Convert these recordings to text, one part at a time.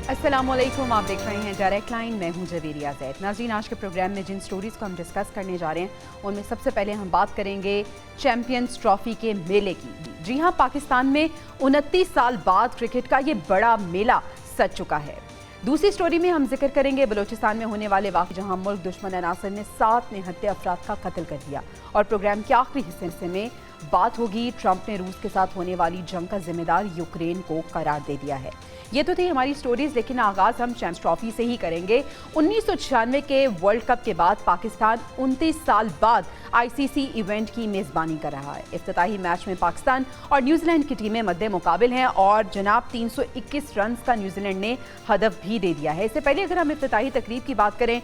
अस्सलाम वालेकुम, आप देख रहे हैं डायरेक्ट लाइन। मैं हूं जवेरिया ज़ैद। नाज़रीन, आज के प्रोग्राम में जिन स्टोरीज़ को हम डिस्कस करने जा रहे हैं उनमें सबसे पहले हम बात करेंगे चैंपियंस ट्रॉफी के मेले की। जी हां, पाकिस्तान में 29 साल बाद क्रिकेट का ये बड़ा मेला सज चुका है। दूसरी स्टोरी में हम जिक्र करेंगे बलूचिस्तान में होने वाले वाक़े, जहां मुल्क दुश्मन अनासर ने 7 निहत्थे अफराद का कत्ल कर दिया। और प्रोग्राम के आखिरी हिस्से में बात होगी, ट्रंप ने रूस के साथ होने वाली जंग का जिम्मेदार यूक्रेन को करार दे दिया है। ये तो थी हमारी स्टोरीज, लेकिन आगाज़ हम चैंपियंस ट्रॉफी से ही करेंगे। 1996 के वर्ल्ड कप के बाद पाकिस्तान 29 साल बाद आईसीसी इवेंट की मेज़बानी कर रहा है। इफ्तिताही मैच में पाकिस्तान और न्यूजीलैंड की टीमें मद्दे मुकाबिल हैं और जनाब 321 रन का न्यूजीलैंड ने हदफ भी दे दिया है। इससे पहले अगर हम इफ्तिताही तकरीब की बात करें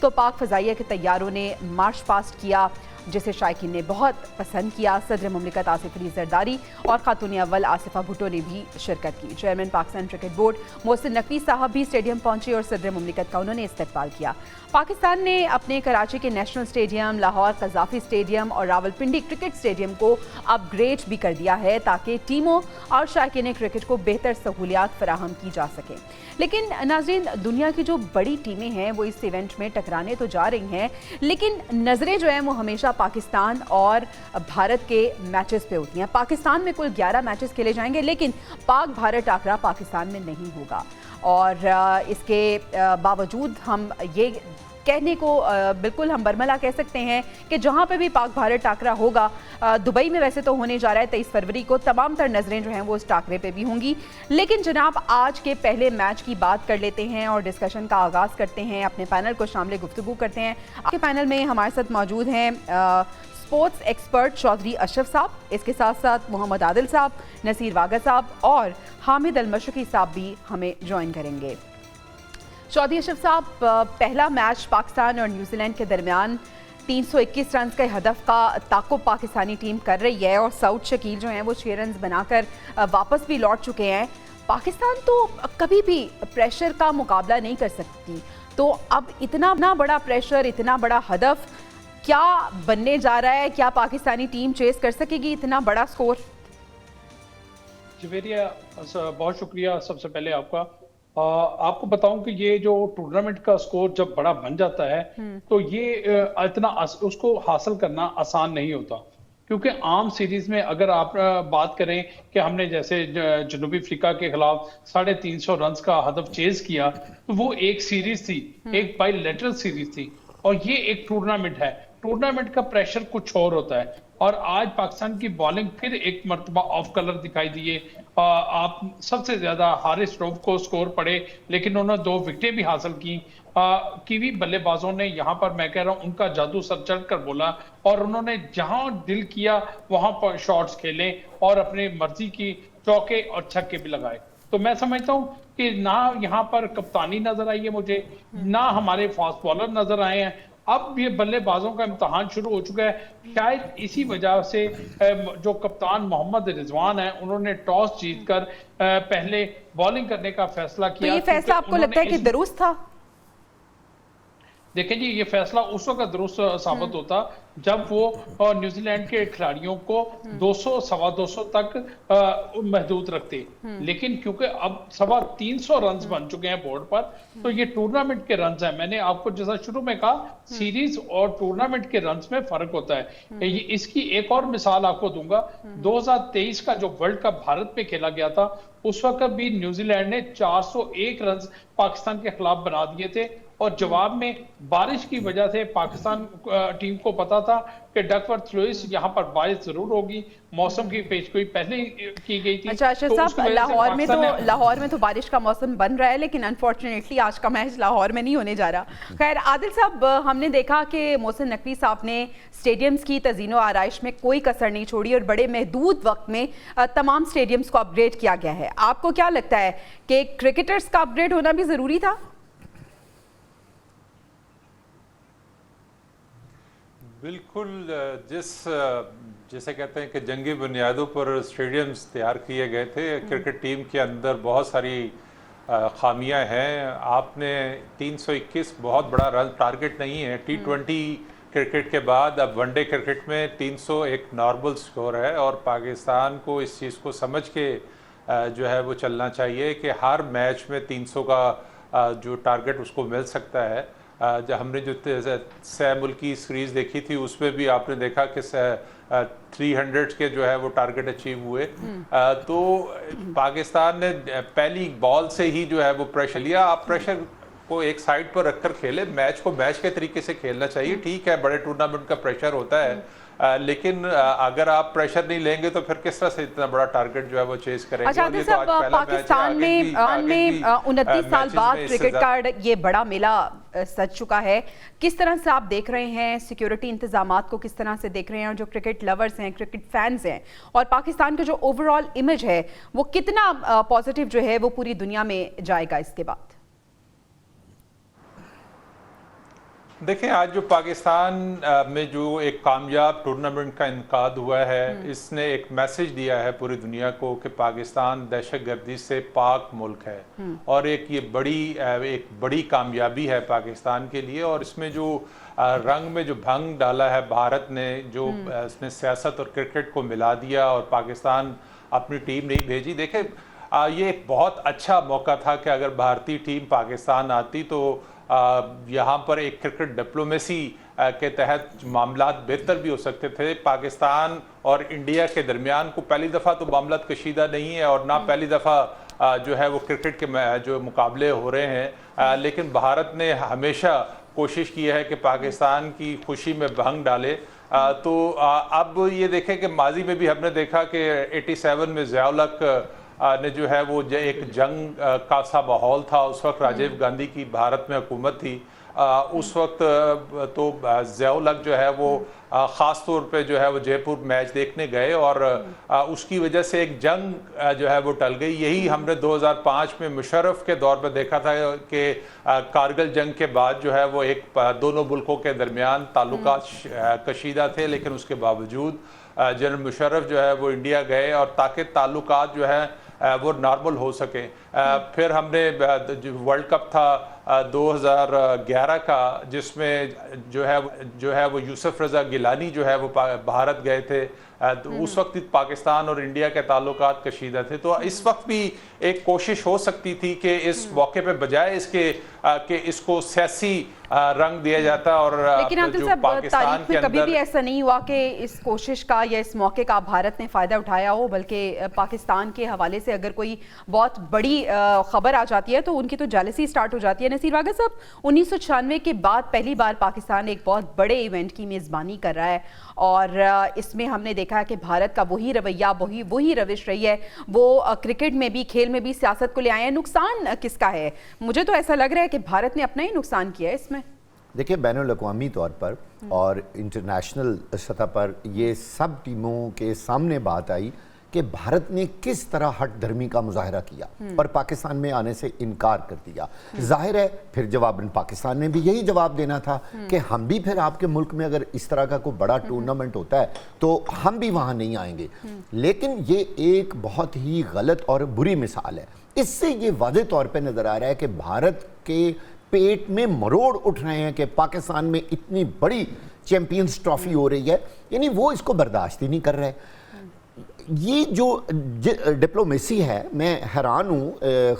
तो पाक फ़ज़ाइया के तैयारों ने मार्च पास्ट किया, जिसे शायकीन ने बहुत पसंद किया। सदर मुमलिकत आसिफ अली जरदारी और खातून अव्वल आसिफा भुट्टो ने भी शिरकत की। Chairman Pakistan cricket board Mohsin Naqvi साहब भी स्टेडियम पहुंचे और सदर मुमलिकत का उन्होंने इस्तकबाल किया। पाकिस्तान ने अपने कराची के नेशनल स्टेडियम, लाहौर कज़ाफ़ी स्टेडियम और रावलपिंडी क्रिकेट स्टेडियम को अपग्रेड भी कर दिया है ताकि टीमों और शायकीन क्रिकेट को बेहतर सहूलियात फराहम की जा सकें। लेकिन नाज़रीन, दुनिया की जो बड़ी टीमें हैं वो इस इवेंट में टकराने तो जा रही हैं, लेकिन नज़रें जो हैं वो हमेशा पाकिस्तान और भारत के मैचेस पे होती हैं। पाकिस्तान में कुल 11 मैचेस खेले जाएंगे, लेकिन पाक भारत टाकरा पाकिस्तान में नहीं होगा। और इसके बावजूद हम ये कहने को बिल्कुल हम बरमला कह सकते हैं कि जहाँ पे भी पाक भारत टाकरा होगा, दुबई में वैसे तो होने जा रहा है 23 फरवरी को, तमाम तर नज़रें जो हैं वो इस टाकरे पे भी होंगी। लेकिन जनाब, आज के पहले मैच की बात कर लेते हैं और डिस्कशन का आगाज़ करते हैं। अपने पैनल को शामिल गुफ्तगू करते हैं। आपके पैनल में हमारे साथ मौजूद हैं स्पोर्ट्स एक्सपर्ट चौधरी अशरफ साहब, इसके साथ साथ मोहम्मद आदिल साहब, नसीर वागा साहब और हामिद अल मशरकी साहब भी हमें ज्वाइन करेंगे। चौधरी अशरफ साहब, पहला मैच पाकिस्तान और न्यूजीलैंड के दरमियान 321 रन के हदफ का ताक़ुब पाकिस्तानी टीम कर रही है और सऊद शकील जो हैं वो 6 रन बनाकर वापस भी लौट चुके हैं। पाकिस्तान तो कभी भी प्रेशर का मुकाबला नहीं कर सकती, तो अब इतना बड़ा प्रेशर, इतना बड़ा हदफ क्या बनने जा रहा है? क्या पाकिस्तानी टीम चेस कर सकेगी इतना बड़ा स्कोर? जवेरिया, बहुत शुक्रिया सबसे पहले आपका। आपको बताऊं कि ये जो टूर्नामेंट का स्कोर जब बड़ा बन जाता है तो ये इतना उसको हासिल करना आसान नहीं होता, क्योंकि आम सीरीज में अगर आप बात करें कि हमने जैसे जनूबी अफ्रीका के खिलाफ 350 रन का हदफ चेज किया, तो वो एक सीरीज थी, एक बायलैटरल सीरीज थी, और ये एक टूर्नामेंट है। टूर्नामेंट का प्रेशर कुछ और होता है। और आज पाकिस्तान की बॉलिंग फिर एक मरतबा ऑफ कलर दिखाई दिए। आप सबसे ज्यादा हारिस रऊफ को स्कोर पड़े, लेकिन उन्होंने 2 विकेटें भी हासिल की। कीवी बल्लेबाजों ने यहाँ पर, मैं कह रहा हूँ, उनका जादू सर चढ़ कर बोला और उन्होंने जहां दिल किया वहां पर शॉट्स खेले और अपनी मर्जी की चौके और छक्के भी लगाए। तो मैं समझता हूँ कि ना यहाँ पर कप्तानी नजर आई है मुझे, ना हमारे फास्ट बॉलर नजर आए हैं। अब ये बल्लेबाजों का इम्तहान शुरू हो चुका है। शायद इसी वजह से जो कप्तान मोहम्मद रिजवान है, उन्होंने टॉस जीतकर पहले बॉलिंग करने का फैसला किया। तो ये फैसला आपको लगता है कि दुरुस्त था? देखें जी, ये फैसला उस वक्त दुरुस्त साबित होता जब वो न्यूजीलैंड के खिलाड़ियों को 200 सवा 200 तक महदूद रखते। लेकिन क्योंकि अब 350 रन बन चुके हैं बोर्ड पर, तो ये टूर्नामेंट के रन हैं। मैंने आपको जैसा शुरू में कहा, सीरीज और टूर्नामेंट के रन में फर्क होता है। इसकी एक और मिसाल आपको दूंगा। 2023 का जो वर्ल्ड कप भारत में खेला गया था, उस वक्त भी न्यूजीलैंड ने 401 रन पाकिस्तान के खिलाफ बना दिए थे, और जवाब में बारिश की वजह से पाकिस्तान टीम को पता था कि डकवर्थ लुइस यहाँ पर बारिश जरूर होगी। मौसम की पेशगोई पहले की गई थी। अच्छा साहब, लाहौर में तो बारिश का मौसम बन रहा है, लेकिन अनफॉर्चुनेटली आज का मैच लाहौर में नहीं होने जा रहा। खैर आदिल साहब, हमने देखा कि मोहसिन नकवी साहब ने स्टेडियम्स की तज़ीनो आराइश में कोई कसर नहीं छोड़ी और बड़े महदूद वक्त में तमाम स्टेडियम्स को अपग्रेड किया गया है। आपको क्या लगता है कि क्रिकेटर्स का अपग्रेड होना भी ज़रूरी था? बिल्कुल। जैसे कहते हैं कि जंगी बुनियादों पर स्टेडियम्स तैयार किए गए थे। क्रिकेट टीम के अंदर बहुत सारी खामियां हैं। आपने 321 बहुत बड़ा रन टारगेट नहीं है। T20 क्रिकेट के बाद अब वनडे क्रिकेट में 300 एक नॉर्मल स्कोर है, और पाकिस्तान को इस चीज़ को समझ के جو ہے وہ چلنا چاہیے کہ ہر میچ میں 300 کا جو ٹارگٹ اس کو مل سکتا ہے. جب ہم نے جو 6 ملکی سیریز دیکھی تھی اس میں بھی آپ نے دیکھا کہ 300 کے جو ہے وہ ٹارگٹ اچیو ہوئے. تو پاکستان نے پہلی بال سے ہی جو ہے وہ پریشر لیا. آپ پریشر کو ایک سائڈ پر رکھ کر کھیلے, میچ کو میچ کے طریقے سے کھیلنا چاہیے. ٹھیک ہے بڑے ٹورنامنٹ کا پریشر ہوتا ہے, لیکن اگر آپ پریشر نہیں لیں گے تو پھر کس طرح سے اتنا بڑا ٹارگٹ جو ہے وہ چیز کریں گے. اچھا عادل صاحب, پاکستان میں 29 سال بعد کرکٹ کا یہ بڑا میلہ سج چکا ہے, کس طرح سے آپ دیکھ رہے ہیں سیکیورٹی انتظامات کو, کس طرح سے دیکھ رہے ہیں, اور جو کرکٹ لورز ہیں, کرکٹ فینز ہیں, اور پاکستان کا جو اوور آل امیج ہے وہ کتنا پازیٹیو جو ہے وہ پوری دنیا میں جائے گا اس کے بعد؟ دیکھیں آج جو پاکستان میں جو ایک کامیاب ٹورنامنٹ کا انعقاد ہوا ہے, اس نے ایک میسج دیا ہے پوری دنیا کو کہ پاکستان دہشت گردی سے پاک ملک ہے, اور ایک بڑی کامیابی ہے پاکستان کے لیے. اور اس میں جو رنگ میں جو بھنگ ڈالا ہے بھارت نے, جو اس نے سیاست اور کرکٹ کو ملا دیا اور پاکستان اپنی ٹیم نہیں بھیجی. دیکھیں یہ ایک بہت اچھا موقع تھا کہ اگر بھارتی ٹیم پاکستان آتی تو یہاں پر ایک کرکٹ ڈپلومیسی کے تحت معاملات بہتر بھی ہو سکتے تھے. پاکستان اور انڈیا کے درمیان کو پہلی دفعہ تو معاملات کشیدہ نہیں ہے, اور نہ پہلی دفعہ جو ہے وہ کرکٹ کے جو مقابلے ہو رہے ہیں, لیکن بھارت نے ہمیشہ کوشش کی ہے کہ پاکستان کی خوشی میں بھنگ ڈالے. تو اب یہ دیکھیں کہ ماضی میں بھی ہم نے دیکھا کہ 87 میں ضیاء الحق نے جو ہے وہ ایک جنگ کا سا ماحول تھا. اس وقت راجیو گاندھی کی بھارت میں حکومت تھی. اس وقت تو ضیاء الحق جو ہے وہ خاص طور پہ جو ہے وہ جے پور میچ دیکھنے گئے, اور اس کی وجہ سے ایک جنگ جو ہے وہ ٹل گئی. یہی ہم نے 2005 میں مشرف کے دور پہ دیکھا تھا کہ کارگل جنگ کے بعد جو ہے وہ ایک دونوں ملکوں کے درمیان تعلقات کشیدہ تھے, لیکن اس کے باوجود جنرل مشرف جو ہے وہ انڈیا گئے اور تاکہ تعلقات جو ہے وہ نارمل ہو سکیں. پھر ہم نے ورلڈ کپ تھا 2011 کا, جس میں جو ہے وہ یوسف رضا گیلانی جو ہے وہ بھارت گئے تھے. اس وقت پاکستان اور انڈیا کے تعلقات کشیدہ تھے. تو اس وقت بھی ایک کوشش ہو سکتی تھی کہ اس موقع پہ بجائے اس کے کہ اس کو سیاسی رنگ دیا جاتا, اور لیکن عادل صاحب تاریخ میں کبھی بھی ایسا نہیں ہوا کہ اس کوشش کا یا اس موقع کا بھارت نے فائدہ اٹھایا ہو, بلکہ پاکستان کے حوالے سے اگر کوئی بہت بڑی خبر آ جاتی ہے تو ان کی تو جیلسی سٹارٹ ہو جاتی ہے. نصیر واگا صاحب, 1996 کے بعد پہلی بار پاکستان ایک بہت بڑے ایونٹ کی میزبانی کر رہا ہے, اور اس میں ہم نے دیکھا ہے کہ بھارت کا وہی رویہ وہی روش رہی ہے. وہ کرکٹ میں بھی کھیل میں بھی سیاست کو لے آئے ہیں. نقصان کس کا ہے؟ مجھے تو ایسا لگ رہا ہے کہ بھارت نے اپنا ہی نقصان کیا ہے اس میں. دیکھیں بین الاقوامی طور پر اور انٹرنیشنل سطح پر یہ سب ٹیموں کے سامنے بات آئی کہ بھارت نے کس طرح ہٹ دھرمی کا مظاہرہ کیا اور پاکستان میں آنے سے انکار کر دیا. ظاہر ہے پھر جواباً پاکستان نے بھی یہی جواب دینا تھا کہ ہم بھی پھر آپ کے ملک میں اگر اس طرح کا کوئی بڑا ٹورنامنٹ ہوتا ہے تو ہم بھی وہاں نہیں آئیں گے. لیکن یہ ایک بہت ہی غلط اور بری مثال ہے. اس سے یہ واضح طور پہ نظر آ رہا ہے کہ بھارت کے پیٹ میں مروڑ اٹھ رہے ہیں کہ پاکستان میں اتنی بڑی چیمپئنز ٹرافی ہو رہی ہے, یعنی وہ اس کو برداشت ہی نہیں کر رہے. یہ جو ڈپلومیسی ہے, میں حیران ہوں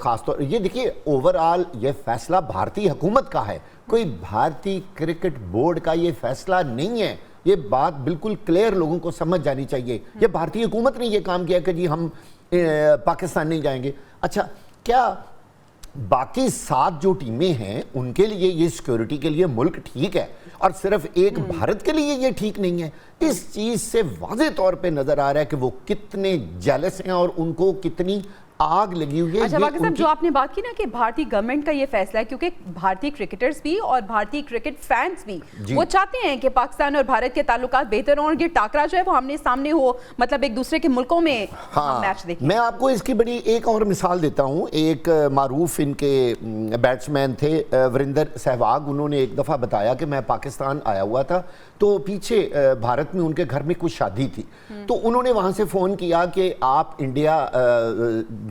خاص طور یہ دیکھیے اوور آل یہ فیصلہ بھارتی حکومت کا ہے, کوئی بھارتی کرکٹ بورڈ کا یہ فیصلہ نہیں ہے. یہ بات بالکل کلیئر لوگوں کو سمجھ جانی چاہیے. یہ بھارتی حکومت نے یہ کام کیا کہ جی ہم پاکستان نہیں جائیں گے. اچھا کیا باقی 7 جو ٹیمیں ہیں ان کے لیے یہ سیکیورٹی کے لیے ملک ٹھیک ہے اور صرف ایک بھارت کے لیے یہ ٹھیک نہیں ہے؟ اس چیز سے واضح طور پہ نظر آ رہا ہے کہ وہ کتنے جیلس ہیں اور ان کو کتنی آگ لگی ہوئی ہے. اچھا واقع صاحب, جو آپ نے بات کی نا کہ بھارتی گورنمنٹ کا یہ فیصلہ ہے, کیونکہ بھارتی کرکٹرز بھی اور بھارتی کرکٹ فینس بھی وہ چاہتے ہیں کہ پاکستان اور بھارت کے تعلقات بہتر ہوں, اور یہ ٹاکرا جو ہے وہ آمنے سامنے ہو, مطلب ایک دوسرے کے ملکوں میں میچ دیکھیں. میں آپ کو اس کی بڑی ایک اور مثال دیتا ہوں. ایک معروف ان کے بیٹسمین تھے وریندر سہواگ, انہوں نے ایک دفعہ بتایا کہ میں پاکستان آیا ہوا تھا تو پیچھے بھارت میں ان کے گھر میں کچھ شادی تھی, تو انہوں نے وہاں سے فون کیا کہ آپ انڈیا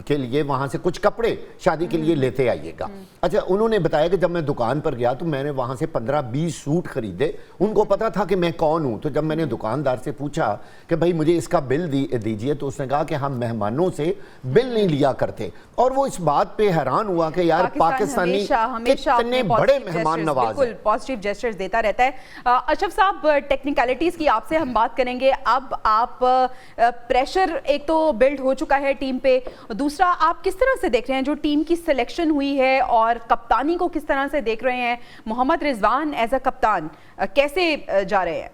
के लिए वहाँ से कुछ कपड़े शादी के लिए लेते आइएगा। अच्छा, उन्होंने बताया कि जब मैं दुकान पर गया तो मैंने वहाँ से 15-20 सूट खरीदे। उनको पता था कि मैं कौन हूँ, तो जब मैंने दुकानदार से पूछा कि भाई मुझे इसका बिल दीजिए, तो उसने कहा कि हम मेहमानों से बिल नहीं लिया करते। और वो इस बात पे हैरान हुआ कि यार पाकिस्तानी कितने बड़े मेहमान नवाज हैं। पॉजिटिव जेस्चर्स देता रहता है। अशरफ साहब, टेक्निकलिटीज की आपसे हम बात करेंगे। अब आप प्रेशर एक तो बिल्ड हो चुका है टीम पे, दूसरा आप किस तरह से देख रहे हैं जो टीम की सिलेक्शन हुई है और कप्तानी को किस तरह से देख रहे हैं? मोहम्मद रिजवान एज अ कप्तान कैसे जा रहे हैं?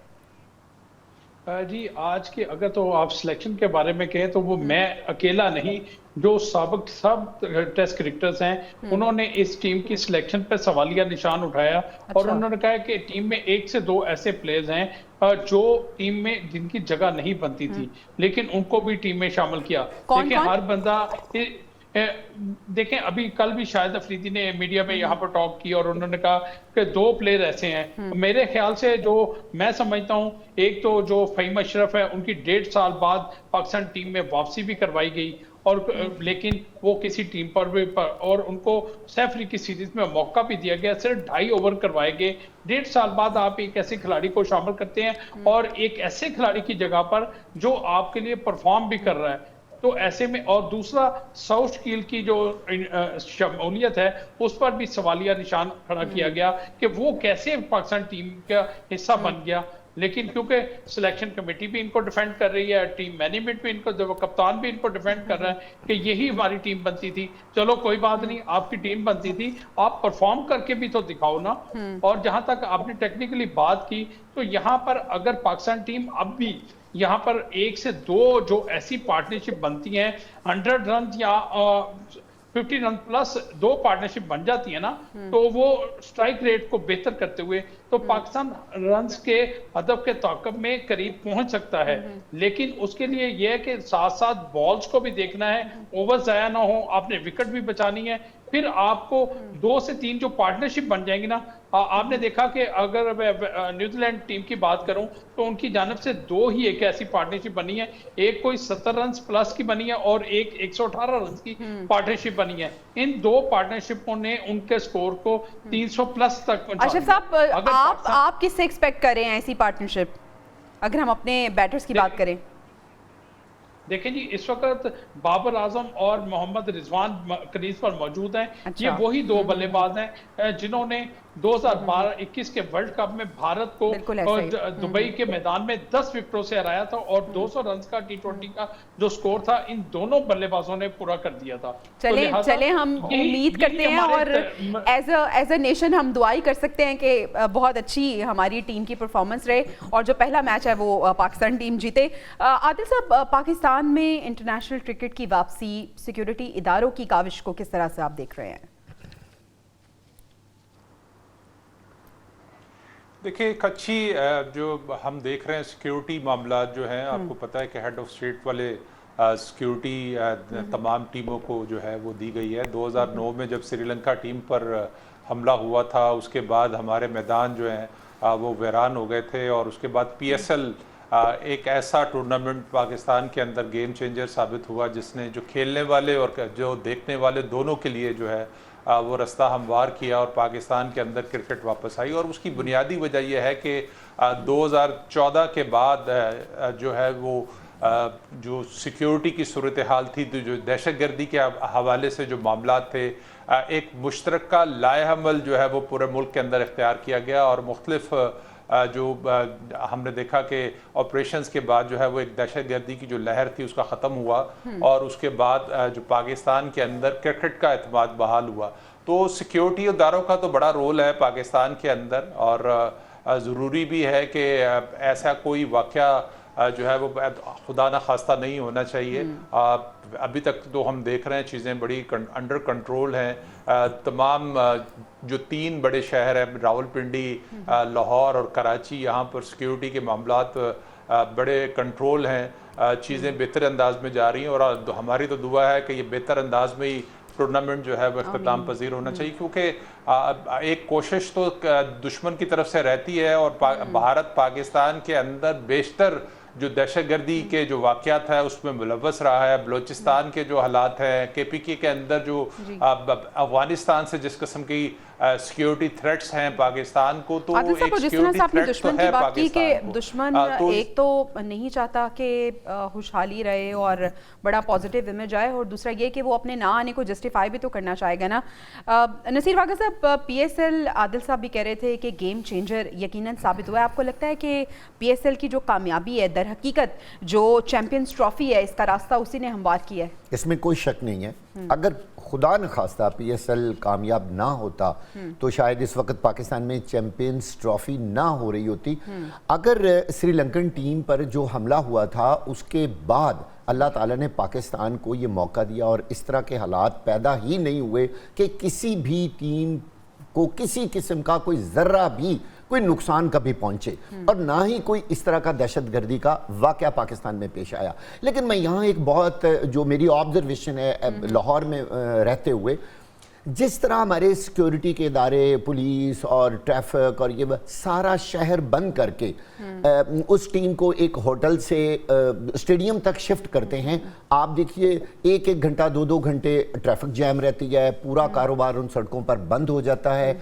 जी, आज के अगर तो आप सिलेक्शन के बारे में कहें तो वो मैं अकेला नहीं, जो साबिक सब टेस्ट क्रिकेटर्स हैं उन्होंने इस टीम की सिलेक्शन पे सवालिया निशान उठाया। और उन्होंने कहा कि टीम में 1 से 2 ऐसे प्लेयर्स हैं जो टीम में जिनकी जगह नहीं बनती थी, लेकिन उनको भी टीम में शामिल किया। देखिए, हर बंदा देखें, अभी कल भी शाहिद अफरीदी ने मीडिया में यहाँ पर टॉक की और उन्होंने कहा कि 2 प्लेयर ऐसे हैं। मेरे ख्याल से जो मैं समझता हूँ, एक तो जो फ़हीम अशरफ है, उनकी 1.5 साल बाद पाकिस्तान टीम में वापसी भी करवाई गई, और लेकिन वो किसी टीम पर भी और उनको सैफ अली की सीरीज में मौका भी दिया गया, सिर्फ 2.5 ओवर करवाए गए। 1.5 साल बाद आप एक ऐसे खिलाड़ी को शामिल करते हैं और एक ऐसे खिलाड़ी की जगह पर जो आपके लिए परफॉर्म भी कर रहा है, तो ऐसे में, और दूसरा साउथ स्कील की जो शमूलियत है उस पर भी सवालिया निशान खड़ा किया गया कि वो कैसे पाकिस्तान टीम का हिस्सा बन गया। लेकिन क्योंकि सिलेक्शन कमेटी भी इनको डिफेंड कर रही है, टीम मैनेजमेंट भी इनको, कप्तान भी इनको डिफेंड कर रहा है कि यही हमारी टीम बनती थी। चलो कोई बात नहीं, आपकी टीम बनती थी, आप परफॉर्म करके भी तो दिखाओ ना। और जहां तक आपने टेक्निकली बात की, तो यहाँ पर अगर पाकिस्तान टीम अब भी यहाँ पर 1 से 2 जो ऐसी पार्टनरशिप बनती हैं, 100 रन या 50 रन प्लस 2 पार्टनरशिप बन जाती है ना, तो वो स्ट्राइक रेट को बेहतर करते हुए तो पाकिस्तान रन्स के हदफ के ताकब में करीब पहुंच सकता है। लेकिन उसके लिए यह है कि साथ साथ बॉल्स को भी देखना है, ओवर जाया ना हो, आपने विकेट भी बचानी है। फिर आपको 2 से 3 जो पार्टनरशिप बन जाएंगी ना, आपने देखा कि अगर न्यूजीलैंड टीम की बात करूं तो उनकी जानब से 2 ही एक ऐसी पार्टनरशिप बनी है, एक कोई 70 रन प्लस की बनी है और एक 118 रन की पार्टनरशिप बनी है। इन 2 पार्टनरशिपों ने उनके स्कोर को 300 प्लस तक पहुंचा दिया। अशरफ साहब, आप किससे एक्सपेक्ट कर रहे हैं ऐसी पार्टनरशिप, अगर हम अपने बैटर्स की बात करें? देखें जी, इस वक्त बाबर आजम और मोहम्मद रिजवान क्रीज पर मौजूद हैं। ये वही 2 बल्लेबाज हैं जिन्होंने 2012-21 के वर्ल्ड कप में भारत को दुबई के मैदान में 10 विकेटों से हराया था और 200 रन का T20 का जो स्कोर था, इन दोनों बल्लेबाजों ने पूरा कर दिया था। चले हम उम्मीद करते हैं और एज अ नेशन हम दुआ ही कर सकते हैं कि बहुत अच्छी हमारी टीम की परफॉर्मेंस रहे और जो पहला मैच है वो पाकिस्तान टीम जीते। आदिल साहब, पाकिस्तान में इंटरनेशनल क्रिकेट की वापसी, सिक्योरिटी इदारों की काविश को किस तरह से आप देख रहे हैं? देखिए, एक अच्छी जो हम देख रहे हैं सिक्योरिटी मामला जो हैं, आपको पता है कि हेड ऑफ स्टेट वाले सिक्योरिटी तमाम टीमों को जो है वो दी गई है। 2009 में जब श्रीलंका टीम पर हमला हुआ था, उसके बाद हमारे मैदान जो हैं वो वीरान हो गए थे और उसके बाद PSL एक ऐसा टूर्नामेंट पाकिस्तान के अंदर गेम चेंजर साबित हुआ जिसने जो खेलने वाले और जो देखने वाले दोनों के लिए जो है वो रास्ता हमवार किया और पाकिस्तान के अंदर क्रिकेट वापस आई। और उसकी बुनियादी वजह यह है कि 2014 के बाद जो है वो जो सिक्योरिटी की सूरत हाल थी, तो जो दहशतगर्दी के हवाले से जो मामला थे, एक मुश्तरका लाएहमल जो है वो पूरे मुल्क के अंदर इख्तियार किया गया और मुख्तलिफ जो हमने देखा कि ऑपरेशंस के बाद जो है वो एक दहशतगर्दी की जो लहर थी उसका ख़त्म हुआ और उसके बाद जो पाकिस्तान के अंदर क्रिकेट का एतमाद बहाल हुआ। तो सिक्योरिटी इदारों का तो बड़ा रोल है पाकिस्तान के अंदर और ज़रूरी भी है कि ऐसा कोई वाक़या जो है वो खुदा न खास्ता नहीं होना चाहिए। अभी तक तो हम देख रहे हैं चीज़ें बड़ी अंडर कंट्रोल हैं। तमाम जो 3 बड़े शहर हैं, रावलपिंडी, लाहौर और कराची, यहाँ पर सिक्योरिटी के मामलात बड़े कंट्रोल हैं, चीज़ें बेहतर अंदाज में जा रही हैं और हमारी तो दुआ है कि ये बेहतर अंदाज में ही टूर्नामेंट जो है वो इख्तिताम पजीर होना चाहिए, क्योंकि एक कोशिश तो दुश्मन की तरफ से रहती है और भारत पाकिस्तान के अंदर बेशतर जो दहशत गर्दी के जो वाक़यात है उसमें मुलव्वस रहा है, बलूचिस्तान के जो हालात हैं, KPK के अंदर जो अफगानिस्तान से जिस किस्म की सिक्योरिटी थ्रेट्स हैं पाकिस्तान को, तो एक सिक्योरिटी थ्रेट तो है पाकिस्तान को। दुश्मन एक तो नहीं चाहता कि खुशहाली रहे और बड़ा पॉजिटिव इमेज आए, और दूसरा ये कि वो अपने ना आने को जस्टिफाई भी तो करना चाहेगा ना। नसीर वाक़ा साहब, PSL आदिल साहब भी कह रहे थे कि गेम चेंजर यकीनन साबित हुआ है। आपको लगता है कि PSL की जो कामयाबी है दर हकीकत जो चैंपियंस ट्रॉफी है इसका रास्ता उसी ने हमवार किया है? इसमें कोई शक नहीं है। अगर खुदा न खास्ता PSL कामयाब ना होता तो शायद इस वक्त पाकिस्तान में चैंपियंस ट्रॉफी ना हो रही होती। अगर श्रीलंकन टीम पर जो हमला हुआ था उसके बाद अल्लाह ताला ने पाकिस्तान को ये मौका दिया और इस तरह के हालात पैदा ही नहीं हुए कि किसी भी टीम को किसी किस्म का कोई ज़र्रा भी कोई नुकसान कभी पहुंचे, और ना ही कोई इस तरह का दहशतगर्दी का वाक़या पाकिस्तान में पेश आया। लेकिन मैं यहाँ एक बहुत जो मेरी ऑब्जर्वेशन है लाहौर में रहते हुए, जिस तरह हमारे सिक्योरिटी के इदारे, पुलिस और ट्रैफिक और ये सारा शहर बंद करके उस टीम को एक होटल से स्टेडियम तक शिफ्ट करते हैं। आप देखिए 1-1 घंटा 2-2 घंटे ट्रैफिक जैम रहती है, पूरा कारोबार उन सड़कों पर बंद हो जाता है।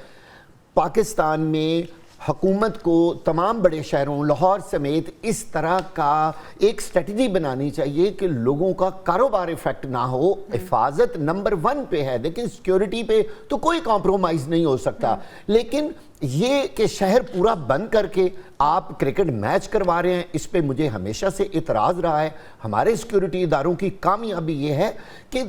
पाकिस्तान में हुकूमत को तमाम बड़े शहरों लाहौर समेत इस तरह का एक स्ट्रेटजी बनानी चाहिए कि लोगों का कारोबार इफेक्ट ना हो। हिफाजत नंबर 1 पे है, लेकिन सिक्योरिटी पे तो कोई कॉम्प्रोमाइज़ नहीं हो सकता। लेकिन ये कि शहर पूरा बंद करके आप क्रिकेट मैच करवा रहे हैं, इस पे मुझे हमेशा से इतराज़ रहा है। हमारे सिक्योरिटी इदारों की कामयाबी ये है कि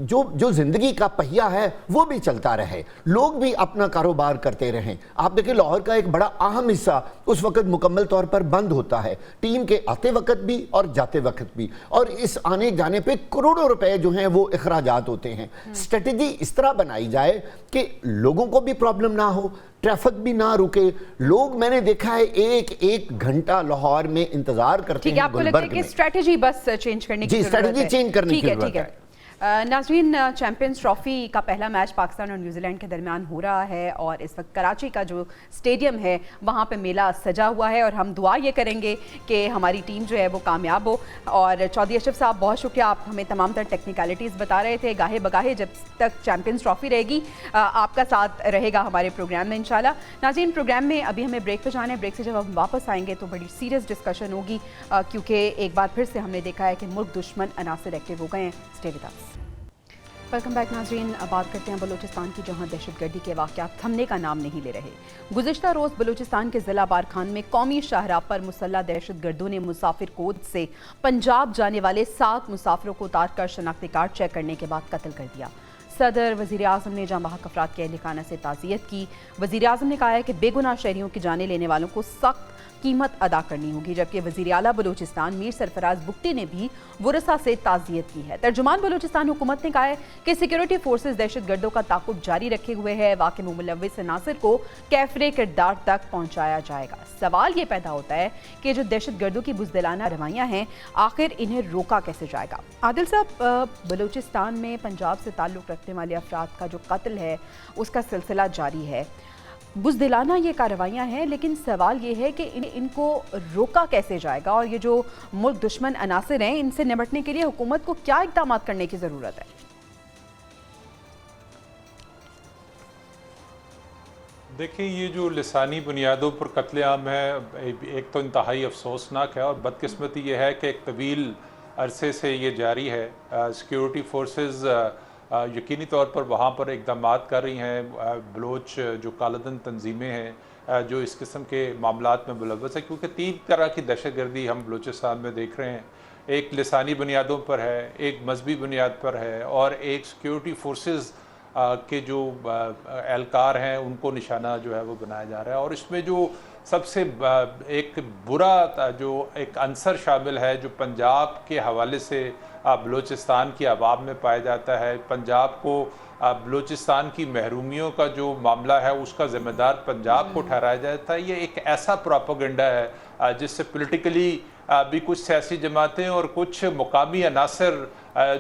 जो ज़िंदगी का पहिया है वो भी चलता रहे, लोग भी अपना कारोबार करते रहें। आप देखिए लाहौर का एक बड़ा अहम हिस्सा उस वक्त मुकम्मल तौर पर बंद होता है, टीम के आते वक्त भी और जाते वक्त भी, और इस आने जाने पे करोड़ों रुपए जो हैं वो अखराजात होते हैं। स्ट्रेटजी इस तरह बनाई जाए कि लोगों को भी प्रॉब्लम ना हो, ट्रैफिक भी ना रुके। लोग मैंने देखा है 1-1 घंटा लाहौर में इंतजार करते हैं। आपको लगता है कि स्ट्रेटजी बस चेंज करने की जरूरत है? स्ट्रेटजी चेंज करने की जरूरत है। नाज़रीन, चैंपियंस ट्रॉफी का पहला मैच पाकिस्तान और न्यूजीलैंड के दरमियान हो रहा है और इस वक्त कराची का जो स्टेडियम है वहाँ पे मेला सजा हुआ है, और हम दुआ ये करेंगे कि हमारी टीम जो है वो कामयाब हो। और चौधरी अशरफ साहब, बहुत शुक्रिया, आप हमें तमाम तर टेक्निकलिटीज़ बता रहे थे। गाहे बगाहे जब तक चैंपियंस ट्रॉफी रहेगी आपका साथ रहेगा हमारे प्रोग्राम में इंशाल्लाह। नाज़रीन, प्रोग्राम में अभी हमें ब्रेक पर जाना है। ब्रेक से जब हम वापस आएंगे तो बड़ी सीरियस डिस्कशन होगी, क्योंकि एक बार फिर से हमने देखा है कि मुल्क दुश्मन अनासिर एक्टिव हो गए हैं। Stay with us. Welcome back नाज़रीन, बात करते हैं बलूचिस्तान की, जहां दहशतगर्दी के वाक़यात थमने का नाम नहीं ले रहे। गुज़िश्ता रोज़ बलूचिस्तान के ज़िला बारखान में कौमी शाहराह पर मुसल्लह दहशतगर्दों ने मुसाफिर कोच से पंजाब जाने वाले 7 मुसाफिरों को उतार कर शनाख्ती कार्ड चेक करने के बाद कत्ल कर दिया। सदर वज़ीर आज़म ने जाँ बहक अफराद के अहलिखाना से ताज़ियत की। वज़ीर आज़म ने कहा है कि बेगुनाह शहरियों की जानें लेने वालों को सख्त कीमत अदा करनी होगी, जबकि वज़ीर आला बलूचिस्तान मीर सरफराज बुगटी ने भी वुरसा से ताज़ियत की है। तर्जुमान बलूचिस्तान हुकूमत ने कहा है कि सिक्योरिटी फोर्सेस दहशत गर्दों का ताक़ुब जारी रखे हुए है, वाक़े में मुलव्विस अनासिर को कैफरे किरदार तक पहुँचाया जाएगा। सवाल ये पैदा होता है कि जो दहशत गर्दों की बुज़दिलाना रवाइयाँ हैं, आखिर इन्हें रोका कैसे जाएगा? आदिल साहब, बलूचिस्तान में पंजाब से ताल्लुक़ रखने वाले अफराद का जो कत्ल है उसका सिलसिला जारी है। बुज़दिलाना ये कार्रवाइयाँ हैं, लेकिन सवाल ये है कि इनको रोका कैसे जाएगा, और ये जो मुल्क दुश्मन अनासिर हैं इनसे निपटने के लिए हुकूमत को क्या इक़दाम करने की ज़रूरत है? देखिए, ये जो लिसानी बुनियादों पर कत्लेआम है, एक तो इंतहाई अफसोसनाक है, और बदकिस्मती ये है कि एक तवील अरसे से ये जारी है। सिक्योरिटी फोर्सेस यकीनी तौर पर वहाँ पर इक़दामात कर रही हैं। बलोच जो कालादन तंजीमें हैं जो इस किस्म के मामलात में मुलव्वस है, क्योंकि 3 तरह की दहशतगर्दी हम बलूचिस्तान में देख रहे हैं। एक लिसानी बुनियादों पर है, एक मजहबी बुनियाद पर है, और एक सिक्योरिटी फोर्सेस के जो एहलकार हैं उनको निशाना जो है वो बनाया जा रहा है। और इसमें जो सबसे एक बुरा जो एक अंसर शामिल है जो पंजाब के हवाले से बलूचिस्तान की आवाम में पाया जाता है। पंजाब को बलूचिस्तान की महरूमियों का जो मामला है उसका ज़िम्मेदार पंजाब को ठहराया जाता है। ये एक ऐसा प्रोपेगेंडा है जिससे पॉलिटिकली भी कुछ सियासी जमातें और कुछ मुकामी अनासर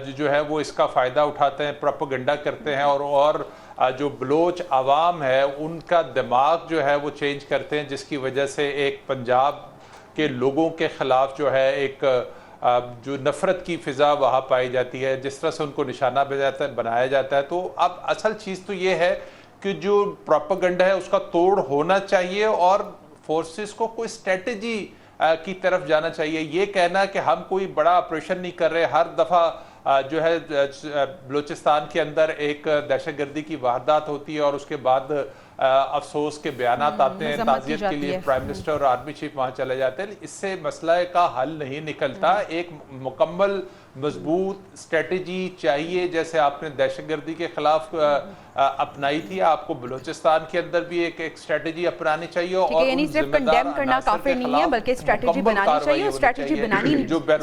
जो है वो इसका फ़ायदा उठाते हैं, प्रोपेगेंडा करते हैं, और जो बलोच आवाम है उनका दिमाग जो है वो चेंज करते हैं, जिसकी वजह से एक पंजाब کہ لوگوں کے خلاف جو ہے ایک جو نفرت کی فضا وہاں پائی جاتی ہے، جس طرح سے ان کو نشانہ بنایا جاتا ہے. تو اب اصل چیز تو یہ ہے کہ جو پروپیگنڈا ہے اس کا توڑ ہونا چاہیے اور فورسز کو کوئی اسٹریٹجی کی طرف جانا چاہیے. یہ کہنا کہ ہم کوئی بڑا آپریشن نہیں کر رہے، ہر دفعہ جو ہے بلوچستان کے اندر ایک دہشت گردی کی واردات ہوتی ہے اور اس کے بعد افسوس کے بیانات آتے ہیں، تعزیت کے لیے پرائم منسٹر اور آرمی چیف وہاں چلے جاتے ہیں. اس سے مسئلہ کا حل نہیں نکلتا. ایک مکمل مضبوط اسٹریٹجی چاہیے، جیسے آپ نے دہشت گردی کے خلاف اپنائی تھی، آپ کو بلوچستان کے اندر بھی ایک اسٹریٹجی اپنانی چاہیے. اور یعنی صرف کنڈیم کرنا کافی نہیں ہے بلکہ اسٹریٹجی بنانی چاہیے، اور اسٹریٹجی بنانی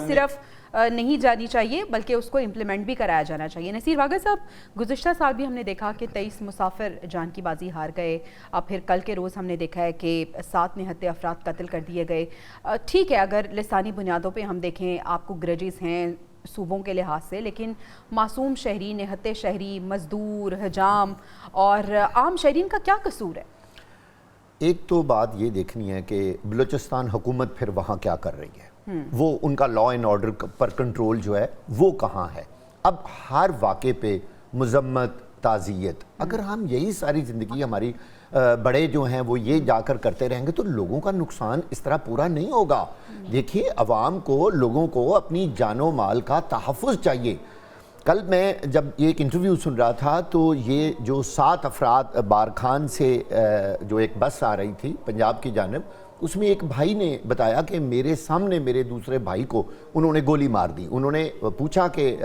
صرف نہیں جانی چاہیے بلکہ اس کو امپلیمنٹ بھی کرایا جانا چاہیے. نصیر واگا صاحب، گزشتہ سال بھی ہم نے دیکھا کہ 23 مسافر جان کی بازی ہار گئے. اب پھر کل کے روز ہم نے دیکھا ہے کہ 7 نہتے افراد قتل کر دیے گئے. ٹھیک ہے، اگر لسانی بنیادوں پہ ہم دیکھیں آپ کو گرجز ہیں صوبوں کے لحاظ سے، لیکن معصوم شہری، نہتے شہری، مزدور، حجام اور عام شہرین کا کیا قصور ہے؟ ایک تو بات یہ دیکھنی ہے کہ بلوچستان حکومت پھر وہاں کیا کر رہی ہے، وہ ان کا law and order per control جو ہے وہ کہاں ہے. اب ہر واقعے پہ مذمت، تعزیت، اگر ہم یہی ساری زندگی ہماری بڑے جو ہیں وہ یہ جا کر کرتے رہیں گے تو لوگوں کا نقصان اس طرح پورا نہیں ہوگا. دیکھیے، عوام کو، لوگوں کو اپنی جان و مال کا تحفظ چاہیے. کل میں جب یہ ایک انٹرویو سن رہا تھا تو یہ جو 7 افراد بارکھان سے جو ایک بس آ رہی تھی پنجاب کی جانب، اس میں ایک بھائی نے بتایا کہ میرے سامنے میرے دوسرے بھائی کو انہوں نے گولی مار دی. انہوں نے پوچھا کہ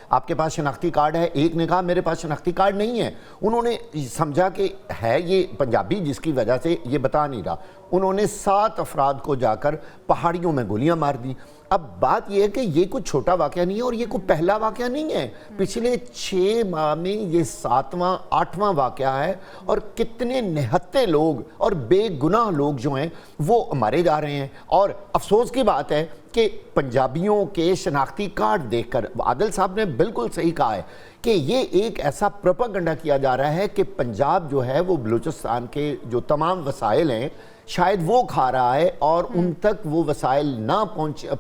آپ کے پاس شناختی کارڈ ہے؟ ایک نے کہا میرے پاس شناختی کارڈ نہیں ہے. انہوں نے سمجھا کہ ہے یہ پنجابی جس کی وجہ سے یہ بتا نہیں رہا. انہوں نے 7 افراد کو جا کر پہاڑیوں میں گولیاں مار دی. اب بات یہ ہے کہ یہ کوئی چھوٹا واقعہ نہیں ہے اور یہ کوئی پہلا واقعہ نہیں ہے. پچھلے 6 ماہ میں یہ 7واں 8واں واقعہ ہے اور کتنے نہتے لوگ اور بے گناہ لوگ جو ہیں وہ مارے جا رہے ہیں. اور افسوس کی بات ہے کہ پنجابیوں کے شناختی کارڈ دیکھ کر عادل صاحب نے بالکل صحیح کہا ہے کہ یہ ایک ایسا پروپیگنڈا کیا جا رہا ہے کہ پنجاب جو ہے وہ بلوچستان کے جو تمام وسائل ہیں شاید وہ کھا رہا ہے اور ان تک وہ وسائل نہ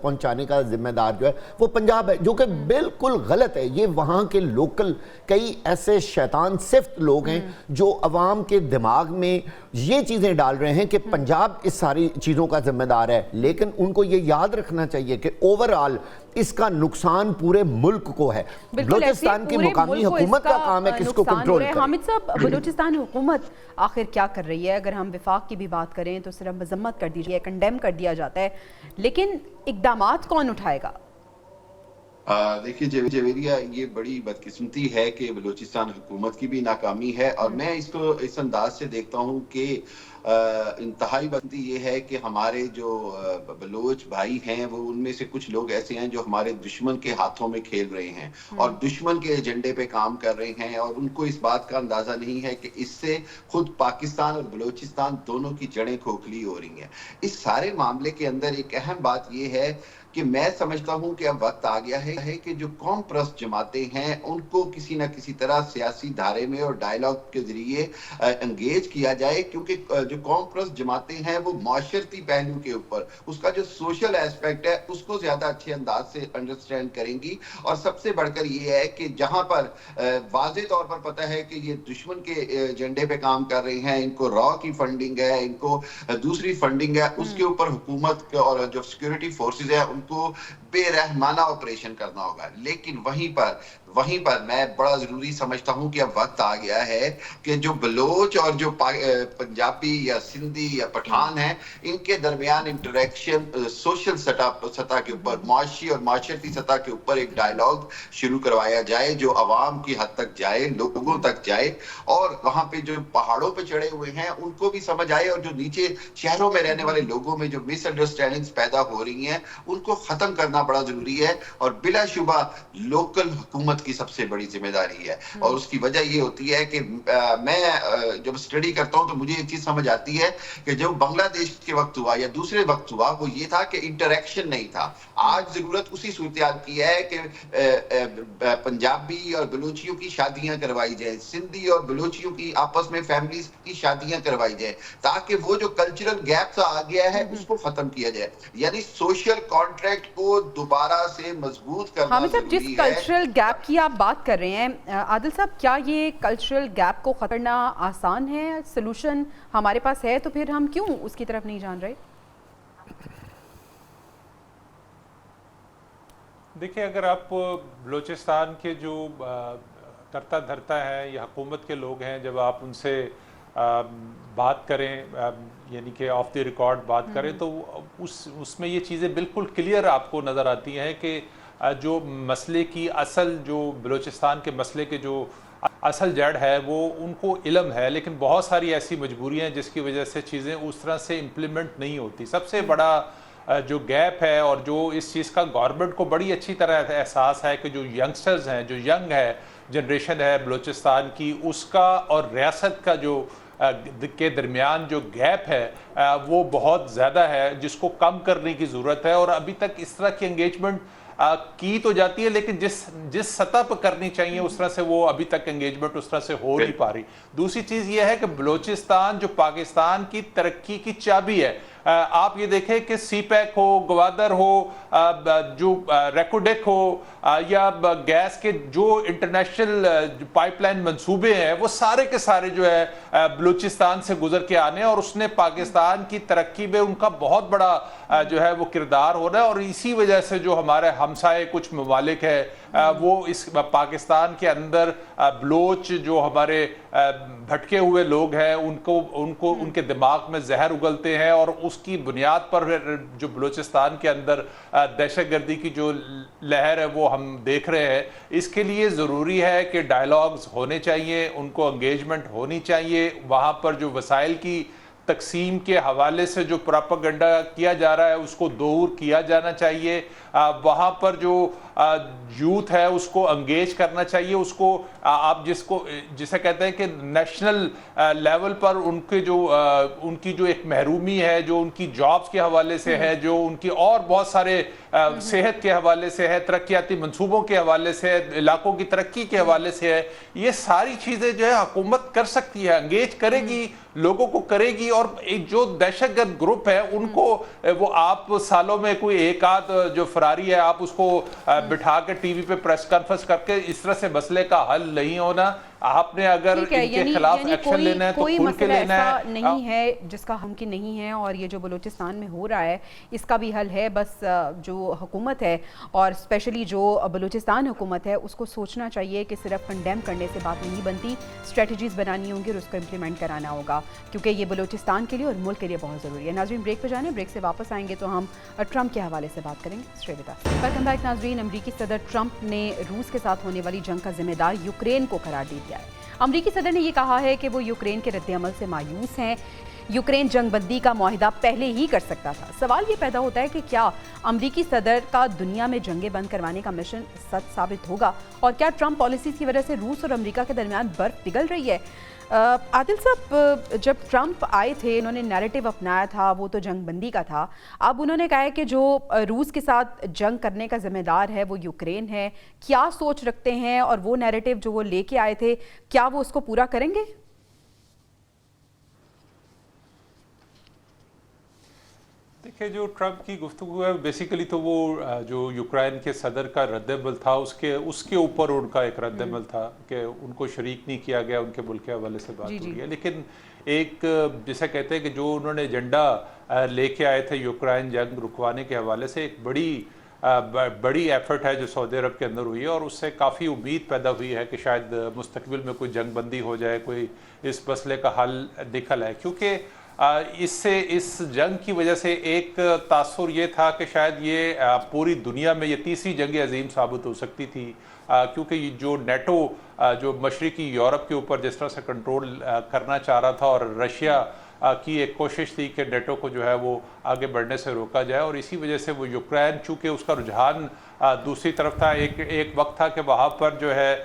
پہنچانے کا ذمہ دار جو ہے وہ پنجاب ہے، جو کہ بالکل غلط ہے. یہ وہاں کے لوکل کئی ایسے شیطان صفت لوگ ہیں جو عوام کے دماغ میں یہ چیزیں ڈال رہے ہیں کہ پنجاب اس ساری چیزوں کا ذمہ دار ہے. لیکن ان کو یہ یاد رکھنا چاہیے کہ اوورآل اس کا نقصان پورے ملک کو ہے. بلوچستان کی مقامی حکومت کا کام ہے کہ اس کو کنٹرول کرے. حامد صاحب، بلوچستان حکومت آخر کیا کر رہی ہے؟ اگر ہم وفاق کی بھی بات کریں تو صرف مذمت کر دی جائے، کنڈیم کر دیا جاتا ہے، لیکن اقدامات کون اٹھائے گا؟ دیکھیے جویریہ، یہ بڑی بدقسمتی ہے کہ بلوچستان حکومت کی بھی ناکامی ہے، اور میں اس کو اس انداز سے دیکھتا ہوں کہ انتہائی بدقسمتی یہ ہے کہ ہمارے جو بلوچ بھائی ہیں وہ ان میں سے کچھ لوگ ایسے ہیں جو ہمارے دشمن کے ہاتھوں میں کھیل رہے ہیں اور دشمن کے ایجنڈے پہ کام کر رہے ہیں، اور ان کو اس بات کا اندازہ نہیں ہے کہ اس سے خود پاکستان اور بلوچستان دونوں کی جڑیں کھوکھلی ہو رہی ہیں. اس سارے معاملے کے اندر ایک اہم بات یہ ہے کہ میں سمجھتا ہوں کہ اب وقت آ گیا ہے کہ جو قوم پرست جماعتیں ہیں ان کو کسی نہ کسی طرح سیاسی دھارے میں اور ڈائیلاگ کے ذریعے انگیج کیا جائے، کیونکہ جو قوم پرست جماعتیں ہیں وہ معاشرتی پہلو کے اوپر اس کا جو سوشل ایسپیکٹ ہے اس کو زیادہ اچھے انداز سے انڈرسٹینڈ کریں گی. اور سب سے بڑھ کر یہ ہے کہ جہاں پر واضح طور پر پتہ ہے کہ یہ دشمن کے ایجنڈے پہ کام کر رہے ہیں، ان کو را کی فنڈنگ ہے، ان کو دوسری فنڈنگ ہے، اس کے اوپر حکومت اور جو سیکورٹی فورسز ہیں ان کو بے رحمانہ آپریشن کرنا ہوگا. لیکن وہیں پر میں بڑا ضروری سمجھتا ہوں کہ اب وقت آ گیا ہے کہ جو بلوچ اور جو پنجابی یا سندھی یا پٹھان ہیں ان کے درمیان انٹریکشن سوشل سطح کے اوپر، معاشی اور معاشرتی سطح کے اوپر ایک ڈائیلاگ شروع کروایا جائے جو عوام کی حد تک جائے، لوگوں تک جائے، اور وہاں پہ جو پہاڑوں پہ چڑھے ہوئے ہیں ان کو بھی سمجھ آئے، اور جو نیچے شہروں میں رہنے والے لوگوں میں جو مس انڈرسٹینڈنگز پیدا ہو رہی ہیں ان کو ختم کرنا بڑا ضروری ہے. اور بلا شبہ لوکل حکومت हुकूमत की सबसे बड़ी जिम्मेदारी है। और उसकी वजह ये होती है कि मैं जब स्टडी करता हूँ तो मुझे एक चीज समझ आती है कि जब बांग्लादेश के वक्त हुआ या दूसरे वक्त हुआ, वो ये था कि इंटरेक्शन नहीं था। आज जरूरत उसी सूरत की है कि पंजाबी और बलूचियों की शादियां करवाई जाए, सिंधी और बलूचियों की आपस में फैमिलीज की शादियां करवाई जाए, ताकि वो जो कल्चरल गैप आ गया है उसको खत्म किया जाए। यानी सोशल कॉन्ट्रैक्ट को दोबारा से मजबूत करना हामिद साहब, जिस कल्चरल गैप की आप बात कर रहे हैं, आदिल साहब, क्या ये कल्चरल गैप को खत्म करना आसान है? सोल्यूशन हमारे पास है, तो फिर हम क्यों उसकी तरफ नहीं जान रहे? देखिए, अगर आप बलूचिस्तान के जो करता धरता है या हुकूमत के लोग हैं, जब आप उनसे बात करें, यानी कि ऑफ द रिकॉर्ड बात करें, तो उसमें ये चीज़ें बिल्कुल क्लियर आपको नज़र आती हैं कि जो मसले की असल, जो बलूचिस्तान के मसले के जो असल जड़ है वो उनको इल्म है, लेकिन बहुत सारी ऐसी मजबूरियाँ हैं जिसकी वजह से चीज़ें उस तरह से इम्प्लीमेंट नहीं होती। सबसे बड़ा जो गैप है और जो इस चीज़ का गवर्नमेंट को बड़ी अच्छी तरह एहसास है कि जो यंगस्टर्स हैं, जो यंग है जनरेशन है बलूचिस्तान की, उसका और रियासत का जो के दरमियान जो गैप है वो बहुत ज़्यादा है, जिसको कम करने की ज़रूरत है। और अभी तक इस तरह की एंगेजमेंट की तो जाती है, लेकिन जिस सतह पर करनी चाहिए उस तरह से वो अभी तक एंगेजमेंट उस तरह से हो नहीं पा रही। दूसरी चीज़ ये है कि बलूचिस्तान जो पाकिस्तान की तरक्की की चाबी है, आप ये देखें कि सीपैक हो, गवादर हो, जो रेकोडेक हो, या गैस के जो इंटरनेशनल पाइपलाइन मंसूबे हैं, वो सारे के सारे जो है बलूचिस्तान से गुजर के आने, और उसने पाकिस्तान की तरक्की में उनका बहुत बड़ा जो है वो किरदार हो रहा है। और इसी वजह से जो हमारे हमसाए कुछ ममालिक है वो इस पाकिस्तान के अंदर बलोच जो हमारे भटके हुए लोग हैं उनको उनके दिमाग में जहर उगलते हैं, और उसकी बुनियाद पर जो बलूचिस्तान के अंदर दहशतगर्दी की जो लहर है वो हम देख रहे हैं। इसके लिए ज़रूरी है कि डायलॉग्स होने चाहिए, उनको एंगेजमेंट होनी चाहिए, वहाँ पर जो वसाइल की तकसीम के हवाले से जो प्रोपेगेंडा किया जा रहा है उसको दूर किया जाना चाहिए। वहाँ पर जो यूथ है उसको एंगेज करना चाहिए, उसको आप जिसे कहते हैं कि नेशनल लेवल पर उनकी जो एक महरूमी है, जो उनकी जॉब्स के हवाले से है, जो उनकी और बहुत सारे सेहत के हवाले से है, तरक्याती मंसूबों के हवाले से है, इलाकों की तरक्की के हवाले से है, ये सारी चीज़ें जो है हुकूमत कर सकती है, एंगेज करेगी, लोगों को करेगी। और एक जो दहशतगर्द ग्रुप है उनको वो आप सालों में कोई एक आध जो फरारी है आप उसको बिठा के टीवी पे प्रेस कॉन्फ्रेंस करके इस तरह से मसले का हल नहीं होना। आपने अगर इनके खिलाफ एक्शन लेना है तो खुल के लेना है। नहीं है जिसका मुमकिन नहीं है, और ये जो बलूचिस्तान में हो रहा है इसका भी हल है। बस जो हुकूमत है और स्पेशली जो बलूचिस्तान हुकूमत है उसको सोचना चाहिए कि सिर्फ कंडेम करने से बात नहीं बनती, स्ट्रेटजीज बनानी होंगी और उसको इम्प्लीमेंट कराना होगा, क्योंकि ये बलूचिस्तान के लिए और मुल्क के लिए बहुत ज़रूरी है। नाज़रीन, ब्रेक पर जाने, ब्रेक से वापस आएंगे तो हम ट्रंप के हवाले से बात करेंगे। Stay with us. Welcome back नाज़रीन। अमरीकी सदर ट्रंप ने रूस के साथ होने वाली जंग का जिम्मेदार यूक्रेन को करार दे दिया है। अमरीकी सदर ने यह कहा है कि वो यूक्रेन के रद्द-ए-अमल से मायूस हैं। यूक्रेन जंगबंदी का मुआहिदा पहले ही कर सकता था। सवाल ये पैदा होता है कि क्या अमरीकी सदर का दुनिया में जंगें बंद करवाने का मिशन सच साबित होगा, और क्या ट्रंप पॉलिसी की वजह से रूस और अमरीका के दरमियान बर्फ पिघल रही है? आदिल साहब, जब ट्रंप आए थे इन्होंने नैरेटिव अपनाया था, वो तो जंगबंदी का था। अब उन्होंने कहा है कि जो रूस के साथ जंग करने का जिम्मेदार है वो यूक्रेन है। क्या सोच रखते हैं, और वो नैरेटिव जो वो लेके आए थे क्या वो उसको पूरा करेंगे? देखिए, जो ट्रंप की गुफ्तगू है बेसिकली तो वो जो यूक्रेन के सदर का रद्द-ए-अमल था उसके ऊपर उनका एक रद्द-ए-अमल था कि उनको शरीक नहीं किया गया, उनके मुल्क के हवाले से बात हो रही है। लेकिन एक जिसे कहते हैं कि जो उन्होंने एजेंडा लेके आए थे यूक्रेन जंग रुकवाने के हवाले से, एक बड़ी एफर्ट है जो सऊदी अरब के अंदर हुई है, और उससे काफ़ी उम्मीद पैदा हुई है कि शायद मुस्तकबिल में कोई जंग बंदी हो जाए, कोई इस मसले का हल निकल आए। क्योंकि इससे इस जंग की वजह से एक तासुर ये था कि शायद ये पूरी दुनिया में ये तीसरी जंग अजीम साबित हो सकती थी, क्योंकि जो नेटो जो मशरकी यूरोप के ऊपर जिस तरह से कंट्रोल करना चाह रहा था, और रशिया की एक कोशिश थी कि नेटो को जो है वो आगे बढ़ने से रोका जाए, और इसी वजह से वो यूक्रेन, चूँकि उसका रुझान दूसरी तरफ था, एक वक्त था कि वहाँ पर जो है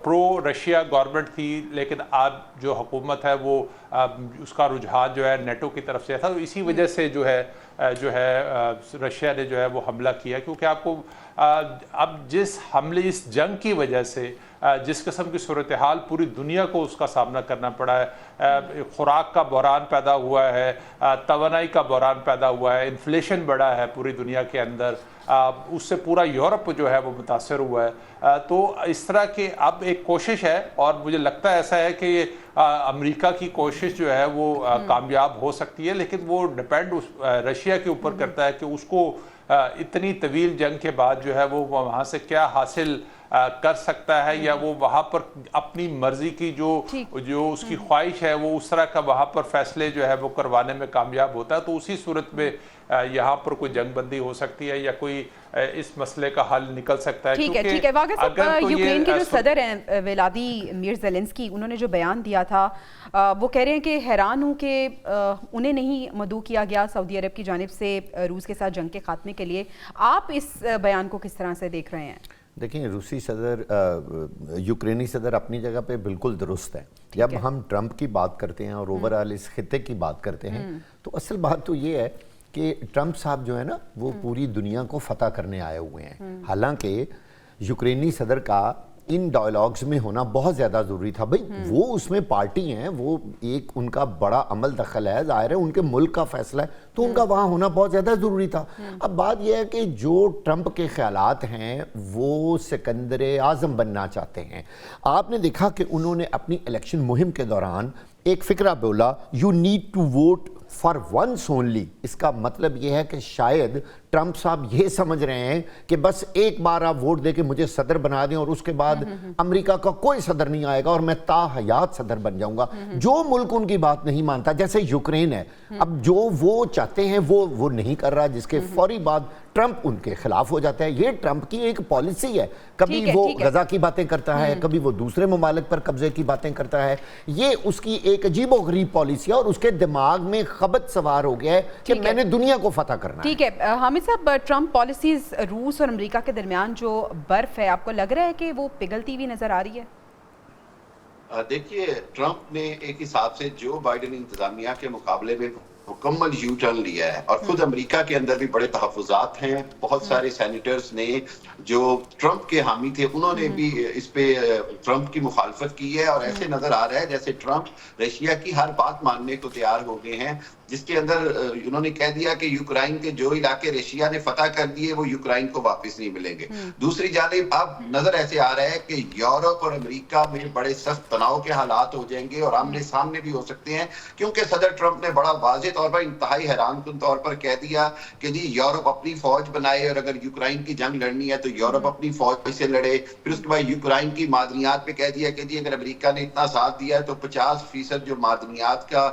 प्रो रशिया गवर्नमेंट थी, लेकिन अब जो हुकूमत है वो उसका रुझान जो है नेटो की तरफ से था। तो इसी वजह से जो है रशिया ने जो है वो हमला किया, क्योंकि आपको अब जिस हमले, इस जंग की वजह से जिस किस्म की सूरत हाल पूरी दुनिया को उसका सामना करना पड़ा है, खुराक का बहरान पैदा हुआ है, तवानाई का बहरान पैदा हुआ है, इन्फ्लेशन बढ़ा है पूरी दुनिया के अंदर, उससे पूरा यूरोप जो है वो मुतासर हुआ है। तो इस तरह की अब एक कोशिश है, और मुझे लगता है ऐसा है कि ये अमेरिका की कोशिश जो है वो कामयाब हो सकती है, लेकिन वो डिपेंड उस रशिया के ऊपर करता है कि उसको इतनी तवील जंग के बाद जो है वो वहाँ से क्या हासिल कर सकता है, या वो वहाँ पर अपनी मर्जी की जो उसकी ख्वाहिश है वो उस तरह का वहाँ पर फैसले जो है वो करवाने में कामयाब होता है। तो उसी सूरत में यहाँ पर कोई जंग बंदी हो सकती है या कोई इस मसले का हल निकल सकता है। ठीक है वाक़ई साहब, यूक्रेन के जो सदर हैं व्लादिमीर ज़ेलेंस्की, उन्होंने जो बयान दिया था वो कह रहे हैं कि हैरान हूँ कि उन्हें नहीं मदऊ किया गया सऊदी अरब की जानिब से रूस के साथ जंग के खात्मे के लिए। आप इस बयान को किस तरह से देख रहे हैं? देखिए, रूसी सदर, यूक्रेनी सदर अपनी जगह पे बिल्कुल दुरुस्त है। जब हम ट्रंप की बात करते हैं और ओवरऑल इस खिते की बात करते हैं, तो असल बात तो ये है कि ट्रंप साहब जो है ना वो पूरी दुनिया को फतह करने आए हुए हैं। हालांकि यूक्रेनी सदर का इन डायलॉग्स में होना बहुत ज़्यादा ज़रूरी था। भाई वो उसमें पार्टी हैं, वो एक उनका बड़ा अमल दखल है, ज़ाहिर है उनके मुल्क का फैसला है, तो उनका वहाँ होना बहुत ज़्यादा ज़रूरी था। अब बात यह है कि जो ट्रंप के ख्यालात हैं वो सिकंदर आज़म बनना चाहते हैं। आपने देखा कि उन्होंने अपनी इलेक्शन मुहिम के दौरान एक फ़िक्रा बोला, you need to vote for once only. इसका मतलब यह है कि शायद ट्रंप साहब ये समझ रहे हैं कि बस एक बार आप वोट दे के मुझे सदर बना दें और उसके बाद अमेरिका का कोई सदर नहीं आएगा और मैं ताहयात सदर बन जाऊंगा। जो मुल्क उनकी बात नहीं मानता, जैसे यूक्रेन है, अब जो वो चाहते हैं वो नहीं कर रहा, जिसके फौरी बाद ट्रंप उनके खिलाफ हो जाता है। ये ट्रंप की एक पॉलिसी है, कभी वो गजा की बातें करता है, कभी वो दूसरे ममालिक पर कब्जे की बातें करता है। ये उसकी एक अजीबोगरीब पॉलिसी है और उसके दिमाग में खबत सवार हो गया है कि मैंने दुनिया को फतह करना है। ठीक है हामिद साहब, ट्रंप पॉलिसीज रूस और अमेरिका के दरमियान जो बर्फ है, आपको लग रहा है कि वो पिघलती हुई नजर आ रही है? देखिए, ट्रंप ने एक हिसाब से जो बाइडेन इंतजामिया के मुकाबले में मुकम्मल यू टर्न लिया है, और खुद अमेरिका के अंदर भी बड़े तहफ़्फ़ुज़ात हैं। बहुत सारे सेनेटर्स ने जो ट्रंप के हामी थे उन्होंने भी इस पे ट्रंप की मुखालफत की है, और ऐसे नजर आ रहा है जैसे ट्रंप रशिया की हर बात मानने को तैयार हो गए हैं, जिसके अंदर उन्होंने कह दिया कि यूक्रेन के जो इलाके रशिया ने फतह कर दिए वो यूक्रेन को वापस नहीं मिलेंगे। दूसरी जानिब अब नजर ऐसे आ रहा है कि यूरोप और अमेरिका में बड़े सख्त तनाव के हालात हो जाएंगे और आमने सामने भी हो सकते हैं, क्योंकि सदर ट्रंप ने बड़ा वाज़ेह तौर पर, इंतहाई हैरानकुन तौर पर कह दिया कि जी यूरोप अपनी फौज बनाए और अगर यूक्रेन की जंग लड़नी है तो यूरोप अपनी फौज से लड़े। फिर उसके बाद यूक्रेन की मादनियात पे कह दिया कि जी अगर अमेरिका ने इतना साथ दिया है तो 50% जो मादनियात का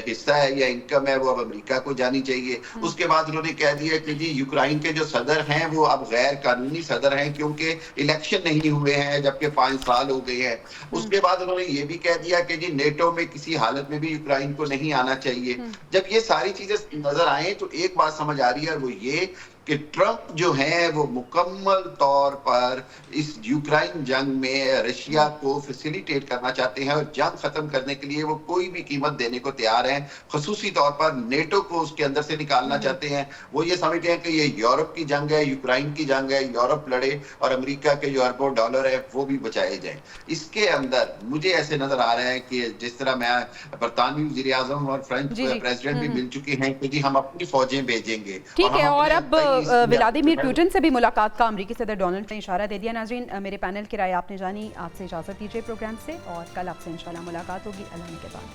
हिस्सा है या इनकम है वो अब अमेरिका को जानी चाहिए। उसके बाद उन्होंने कह दिया कि जी यूक्रेन के जो सदर हैं वो अब गैर कानूनी सदर हैं क्योंकि इलेक्शन नहीं हुए हैं, जबकि 5 साल हो गए हैं। उसके बाद उन्होंने ये भी कह दिया कि जी नेटो में किसी हालत में भी यूक्रेन को नहीं आना चाहिए। जब ये सारी चीजें नजर आए तो एक बात समझ आ रही है, और वो ये कि ट्रंप जो है वो मुकम्मल तौर पर इस यूक्रेन जंग में रशिया को फैसिलिटेट करना चाहते हैं और जंग खत्म करने के लिए वो कोई भी कीमत देने को तैयार हैं। खसूसी तौर पर नेटो को उसके अंदर से निकालना चाहते हैं। वो ये समझते हैं कि ये यूरोप की जंग है, यूक्रेन की जंग है, यूरोप लड़े और अमेरिका के जो अरबों डॉलर है वो भी बचाए जाए। इसके अंदर मुझे ऐसे नजर आ रहा है कि जिस तरह मैं बरतानवी वज़ीर आज़म और फ्रेंच प्रेसिडेंट भी मिल चुके हैं कि जी हम अपनी फौजें भेजेंगे। ठीक है, और अब व्लादिमीर पुतिन से भी मुलाकात का अमेरिकी सदर डोनाल्ड ने इशारा दे दिया। नाज़रीन, मेरे पैनल की राय आपने जानी, आपसे इजाज़त दीजिए प्रोग्राम से, और कल आपसे इंशाल्लाह मुलाकात होगी अल्लाह के बाद।